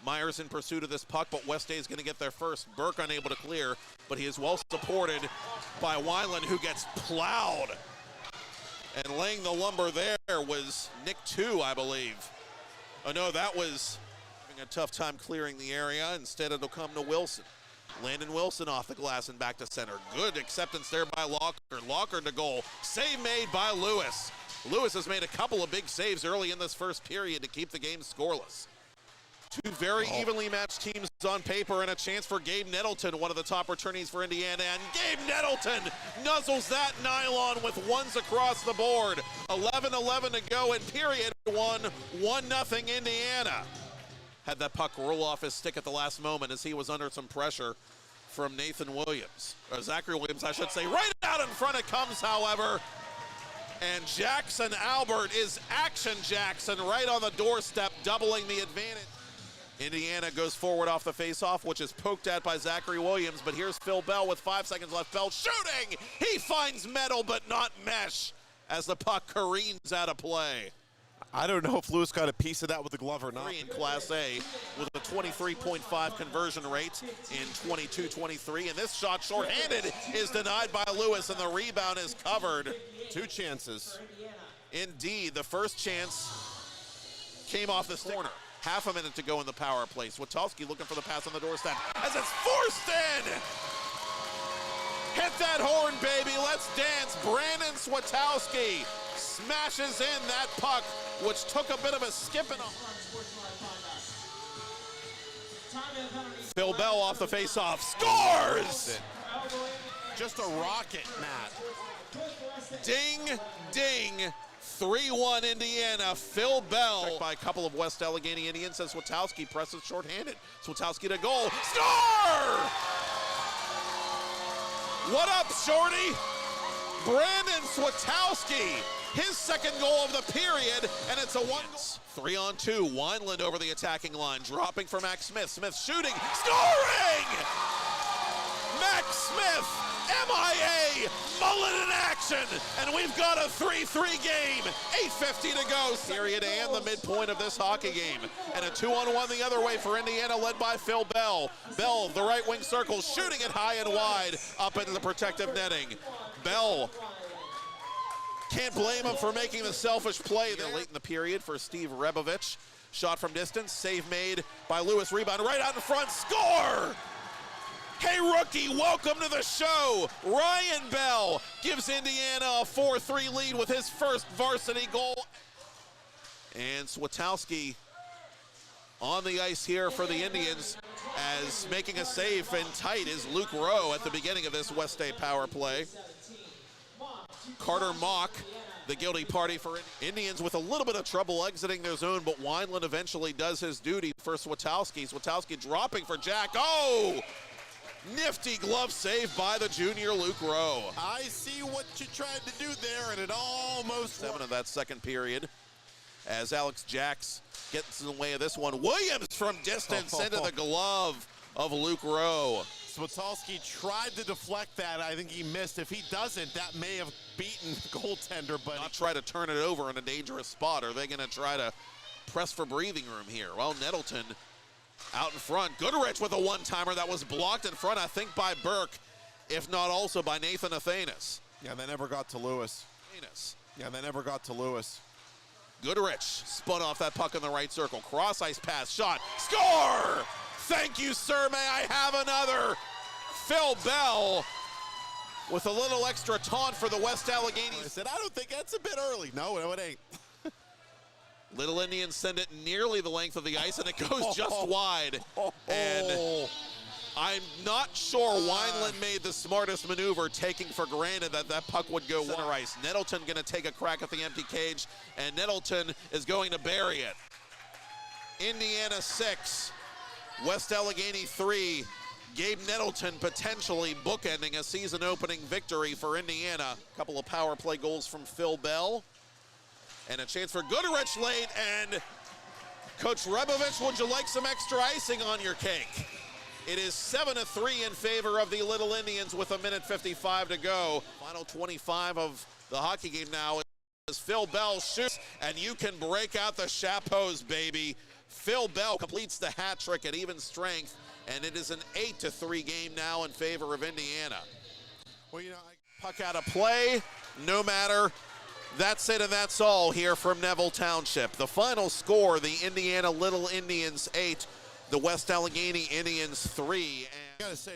Myers in pursuit of this puck, but West Day is going to get there first. Burke unable to clear, but he is well supported by Wineland, who gets plowed. And laying the lumber there was Nick 2, I believe. Oh no, that was having a tough time clearing the area. Instead, it'll come to Wilson. Landon Wilson off the glass and back to center. Good acceptance there by Locker. Locker to goal. Save made by Lewis. Lewis has made a couple of big saves early in this first period to keep the game scoreless. Two very evenly matched teams on paper, and a chance for Gabe Nettleton, one of the top returnees for Indiana. And Gabe Nettleton nuzzles that nylon with ones across the board. 11-11 to go in period one. 1-0 Indiana. Had that puck roll off his stick at the last moment as he was under some pressure from Nathan Williams. Or Zachary Williams, I should say. Right out in front it comes, however. And Jackson Albert is Action Jackson right on the doorstep, doubling the advantage. Indiana goes forward off the faceoff, which is poked at by Zachary Williams, but here's Phil Bell with 5 seconds left. Bell shooting! He finds metal, but not mesh, as the puck careens out of play. I don't know if Lewis got a piece of that with the glove or not. In Class A with a 23.5 conversion rate in 22-23, and this shot shorthanded is denied by Lewis, and the rebound is covered. 2 chances. Indeed, the first chance came off the corner. Half a minute to go in the power play. Swatowski looking for the pass on the doorstep as it's forced in. Hit that horn, baby. Let's dance. Brandon Swatowski smashes in that puck, which took a bit of a skip. Phil Bell off the faceoff. Scores! Just a rocket, Matt. Ding, ding. 3-1 Indiana. Phil Bell. Checked by a couple of West Allegheny Indians as Swatowski presses shorthanded. Swatowski to goal. Score! What up, Shorty? Brandon Swatowski. His second goal of the period, and it's a 1. 3-on-2. Wineland over the attacking line. Dropping for Max Smith. Smith shooting. Scoring! Max Smith. MIA, mullet in action, and we've got a 3-3 game. 8:50 to go. Period and the midpoint of this hockey game. And a 2-on-1 the other way for Indiana, led by Phil Bell. Bell, the right wing circle, shooting it high and wide up into the protective netting. Bell, can't blame him for making the selfish play there late in the period for Steve Rebovich. Shot from distance, save made by Lewis, rebound right out in front, score! Hey, rookie, welcome to the show. Ryan Bell gives Indiana a 4-3 lead with his first varsity goal. And Swatowski on the ice here for the Indians, as making a save and tight is Luke Rowe at the beginning of this West Day power play. Carter Mock, the guilty party for Indians, with a little bit of trouble exiting their zone, but Wineland eventually does his duty for Swatowski. Swatowski dropping for Jack. Oh! Nifty glove save by the junior Luke Rowe. I see what you tried to do there, and it almost 7 of that second period as Alex Jacks gets in the way of this one. Williams from distance into the glove of Luke Rowe. Swatowski tried to deflect that. I think he missed. If he doesn't, that may have beaten the goaltender, but not try to turn it over in a dangerous spot. Are they going to try to press for breathing room here? Well, Nettleton out in front. Goodrich with a one-timer that was blocked in front, I think, by Burke, if not also by Nathan Athanas. Yeah, they never got to Lewis. Yeah, they never got to Lewis. Goodrich spun off that puck in the right circle. Cross ice pass, shot, score! Thank you, sir. May I have another? Phil Bell with a little extra taunt for the West Allegheny. I said, I don't think that's a bit early. No, it ain't. Little Indians send it nearly the length of the ice, and it goes just wide. And I'm not sure Wineland made the smartest maneuver, taking for granted that that puck would go center ice. Nettleton going to take a crack at the empty cage, and Nettleton is going to bury it. Indiana 6, West Allegheny 3. Gabe Nettleton potentially bookending a season-opening victory for Indiana. A couple of power play goals from Phil Bell. And a chance for Goodrich late, and Coach Rebovich, would you like some extra icing on your cake? It is 7-3 in favor of the Little Indians with 1:55 to go. Final 25 of the hockey game now as Phil Bell shoots, and you can break out the chapeaus, baby. Phil Bell completes the hat trick at even strength, and it is an 8-3 game now in favor of Indiana. Well, you know, Puck out of play, no matter. That's it, and that's all here from Neville Township. The final score, the Indiana Little Indians 8, the West Allegheny Indians 3. I gotta say,